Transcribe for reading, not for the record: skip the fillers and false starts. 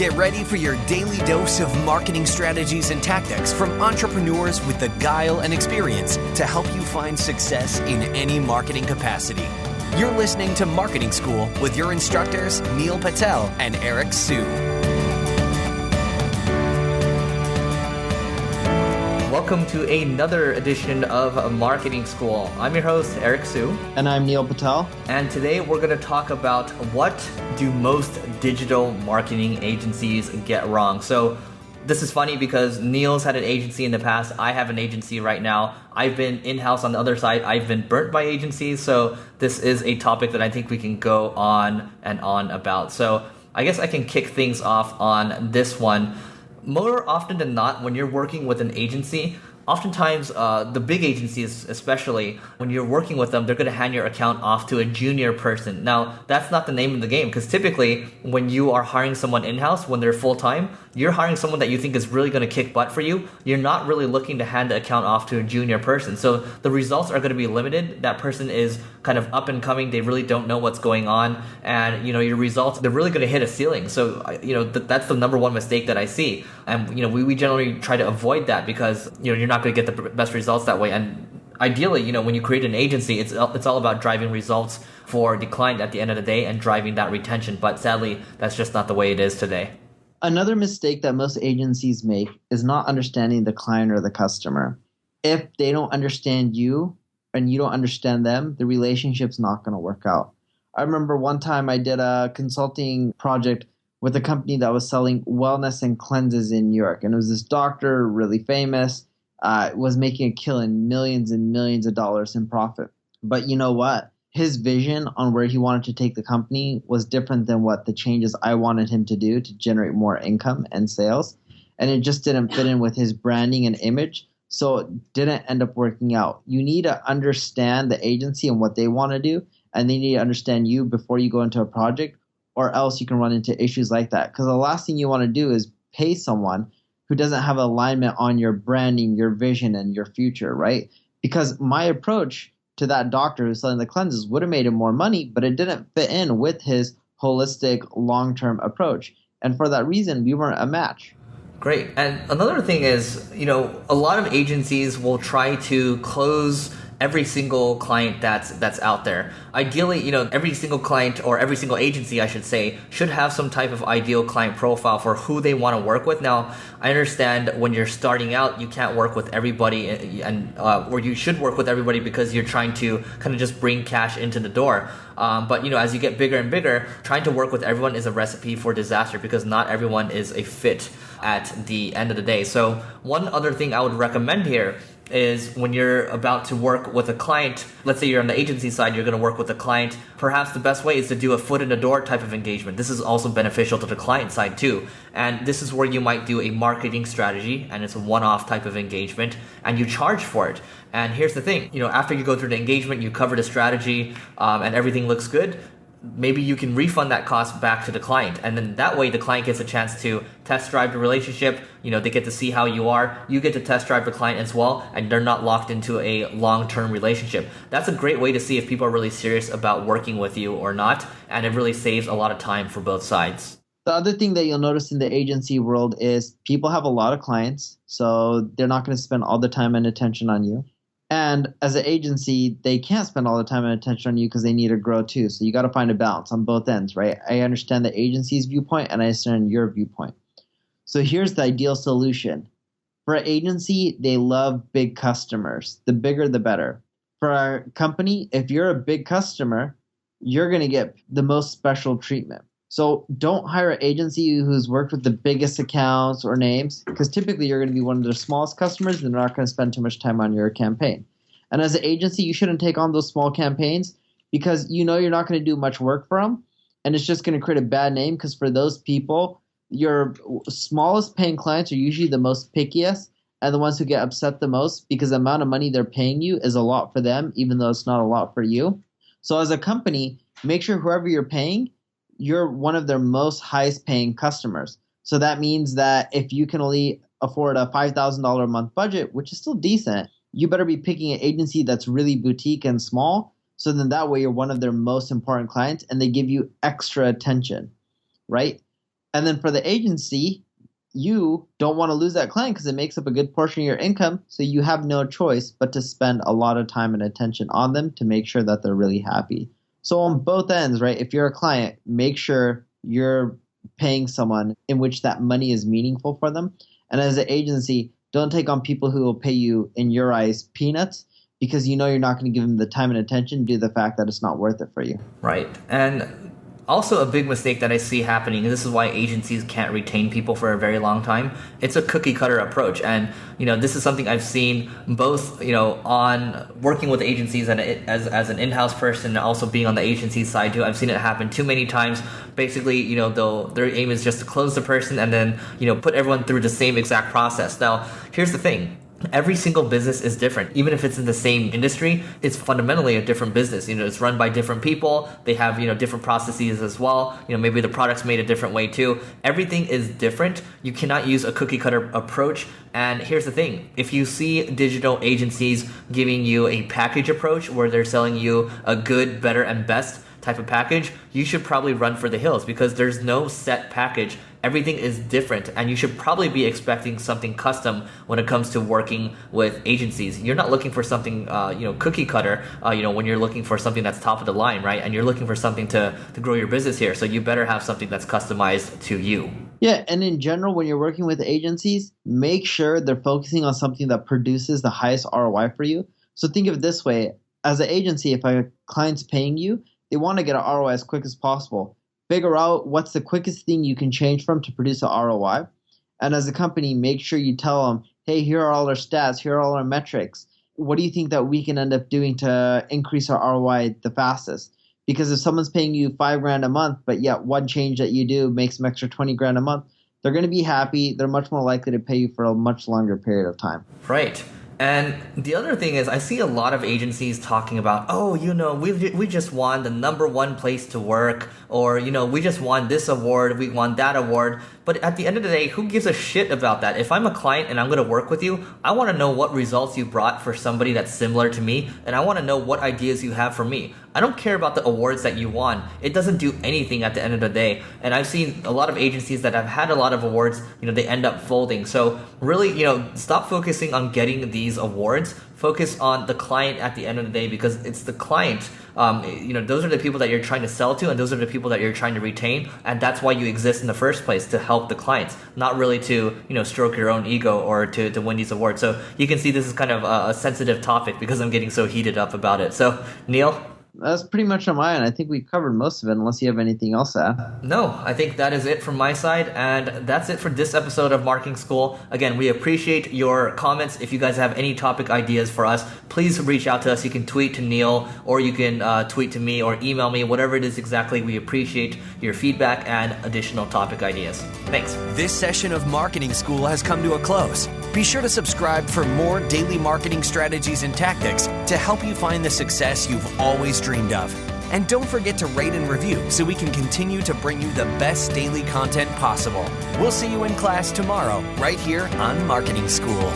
Get ready for your daily dose of marketing strategies and tactics from entrepreneurs with the guile and experience to help you find success in any marketing capacity. You're listening to Marketing School with your instructors, Neil Patel and Eric Su. Welcome to another edition of Marketing School. I'm your host, Eric Su. And I'm Neil Patel. And today we're going to talk about what do most digital marketing agencies get wrong. So this is funny because Neil's had an agency in the past. I have an agency right now. I've been in-house on the other side. I've been burnt by agencies. So this is a topic that I think we can go on and on about. So I guess I can kick things off on this one. More often than not, when you're working with an agency, oftentimes the big agencies especially, when you're working with them, they're going to hand your account off to a junior person. Now, that's not the name of the game, because typically when you are hiring someone in-house, when they're full-time, you're hiring someone that you think is really going to kick butt for you. You're not really looking to hand the account off to a junior person. So the results are going to be limited. That person is kind of up and coming. They really don't know what's going on. And, your results, they're really going to hit a ceiling. So, that's the number one mistake that I see. And, we generally try to avoid that because, you're not going to get the best results that way. And ideally, when you create an agency, it's all about driving results for the client at the end of the day and driving that retention. But sadly, that's just not the way it is today. Another mistake that most agencies make is not understanding the client or the customer. If they don't understand you and you don't understand them, the relationship's not going to work out. I remember one time I did a consulting project with a company that was selling wellness and cleanses in New York. And it was this doctor, really famous, was making a killing, millions and millions of dollars in profit. But you know what? His vision on where he wanted to take the company was different than what the changes I wanted him to do to generate more income and sales. And it just didn't fit in with his branding and image. So it didn't end up working out. You need to understand the agency and what they want to do. And they need to understand you before you go into a project, or else you can run into issues like that. Because the last thing you want to do is pay someone who doesn't have alignment on your branding, your vision, and your future, right? Because my approach to that doctor who's selling the cleanses would have made him more money, but it didn't fit in with his holistic long-term approach. And for that reason, we weren't a match. Great. And another thing is, a lot of agencies will try to close every single client that's out there. Ideally, every single client, or every single agency, I should say, should have some type of ideal client profile for who they want to work with. Now, I understand when you're starting out, you can't work with everybody, or you should work with everybody because you're trying to kind of just bring cash into the door. But as you get bigger and bigger, trying to work with everyone is a recipe for disaster because not everyone is a fit at the end of the day. So one other thing I would recommend here is when you're about to work with a client, let's say you're on the agency side, you're going to work with a client, perhaps the best way is to do a foot in the door type of engagement. This is also beneficial to the client side too. And this is where you might do a marketing strategy, and it's a one-off type of engagement, and you charge for it. And here's the thing, after you go through the engagement, you cover the strategy, and everything looks good, maybe you can refund that cost back to the client. And then that way the client gets a chance to test drive the relationship. They get to see how you are. You get to test drive the client as well, and they're not locked into a long-term relationship. That's a great way to see if people are really serious about working with you or not. And it really saves a lot of time for both sides. The other thing that you'll notice in the agency world is people have a lot of clients, so they're not going to spend all the time and attention on you. And as an agency, they can't spend all the time and attention on you because they need to grow too. So you got to find a balance on both ends, right? I understand the agency's viewpoint and I understand your viewpoint. So here's the ideal solution. For an agency, they love big customers. The bigger, the better. For our company, if you're a big customer, you're going to get the most special treatment. So don't hire an agency who's worked with the biggest accounts or names, because typically you're going to be one of their smallest customers and they're not going to spend too much time on your campaign. And as an agency, you shouldn't take on those small campaigns because you're not going to do much work for them. And it's just going to create a bad name because for those people, your smallest paying clients are usually the most pickiest and the ones who get upset the most because the amount of money they're paying you is a lot for them, even though it's not a lot for you. So as a company, make sure whoever you're paying, you're one of their most highest paying customers. So that means that if you can only afford a $5,000 a month budget, which is still decent, you better be picking an agency that's really boutique and small. So then that way you're one of their most important clients and they give you extra attention, right? And then for the agency, you don't want to lose that client because it makes up a good portion of your income. So you have no choice but to spend a lot of time and attention on them to make sure that they're really happy. So on both ends, right? If you're a client, make sure you're paying someone in which that money is meaningful for them. And as an agency, don't take on people who will pay you, in your eyes, peanuts, because you know you're not going to give them the time and attention due to the fact that it's not worth it for you. Right. And also a big mistake that I see happening, and this is why agencies can't retain people for a very long time, it's a cookie cutter approach. And, this is something I've seen both, on working with agencies and as an in-house person, and also being on the agency side too. I've seen it happen too many times. Basically, their aim is just to close the person and then, put everyone through the same exact process. Now, here's the thing. Every single business is different. Even if it's in the same industry, it's fundamentally a different business. It's run by different people. They have, different processes as well. Maybe the product's made a different way too. Everything is different. You cannot use a cookie cutter approach. And here's the thing. If you see digital agencies giving you a package approach where they're selling you a good, better, and best type of package, you should probably run for the hills because there's no set package. Everything is different, and you should probably be expecting something custom when it comes to working with agencies. You're not looking for something, cookie cutter, when you're looking for something that's top of the line, right? And you're looking for something to grow your business here. So you better have something that's customized to you. Yeah, and in general, when you're working with agencies, make sure they're focusing on something that produces the highest ROI for you. So think of it this way. As an agency, if a client's paying you, they want to get an ROI as quick as possible. Figure out what's the quickest thing you can change from to produce an ROI. And as a company, make sure you tell them, hey, here are all our stats, here are all our metrics. What do you think that we can end up doing to increase our ROI the fastest? Because if someone's paying you $5,000 a month, but yet one change that you do makes them extra $20,000 a month, they're going to be happy. They're much more likely to pay you for a much longer period of time. Right. And the other thing is I see a lot of agencies talking about, we just won the #1 place to work, or, we just won this award, we won that award. But at the end of the day, who gives a shit about that? If I'm a client and I'm going to work with you, I want to know what results you brought for somebody that's similar to me, and I want to know what ideas you have for me. I don't care about the awards that you won. It doesn't do anything at the end of the day. And I've seen a lot of agencies that have had a lot of awards, they end up folding. So really, stop focusing on getting these awards. Focus on the client at the end of the day, because it's the client. Those are the people that you're trying to sell to, and those are the people that you're trying to retain. And that's why you exist in the first place, to help the clients, not really to, stroke your own ego or to win these awards. So you can see this is kind of a sensitive topic because I'm getting so heated up about it. So, Neil? That's pretty much on my end. I think we covered most of it, unless you have anything else to add. No, I think that is it from my side, and that's it for this episode of Marketing School. Again, we appreciate your comments. If you guys have any topic ideas for us, please reach out to us. You can tweet to Neil, or you can tweet to me, or email me, whatever it is exactly. We appreciate your feedback and additional topic ideas. Thanks. This session of Marketing School has come to a close. Be sure to subscribe for more daily marketing strategies and tactics to help you find the success you've always dreamed of. And don't forget to rate and review so we can continue to bring you the best daily content possible. We'll see you in class tomorrow, right here on Marketing School.